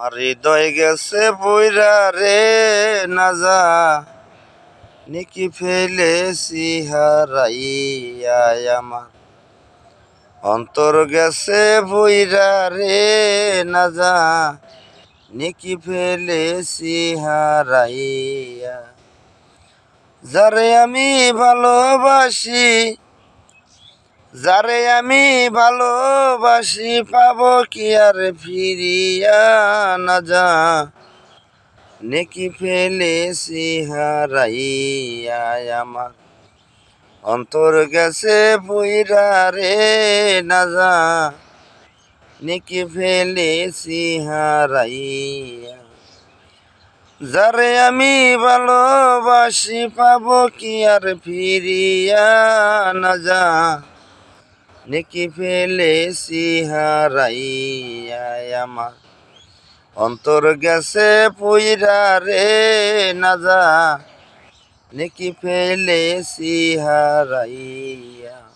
হৃদয় গেছে বইরা রে না যা নিকি ফেলেছি হারাইয়া আমার অন্তর গেছে বইরা রে না যা নিকি ফেলেছি হারাইয়া যারে আমি ভালোবাসি পাবো কি আর ফিরিয়া না যা নেকি ফেলেছি হারাইয়া আমার অন্তর গেছে বইরা রে না যা নেকি ফেলেছি হারাইয়া যারে আমি ভালোবাসি পাবো কি আর ফিরিয়া না যা নেকি ফেলেছি হারাইয়া আমার অন্তর গেছে পুইরা রে না যা নেকি ফেলেছি হারাইয়া।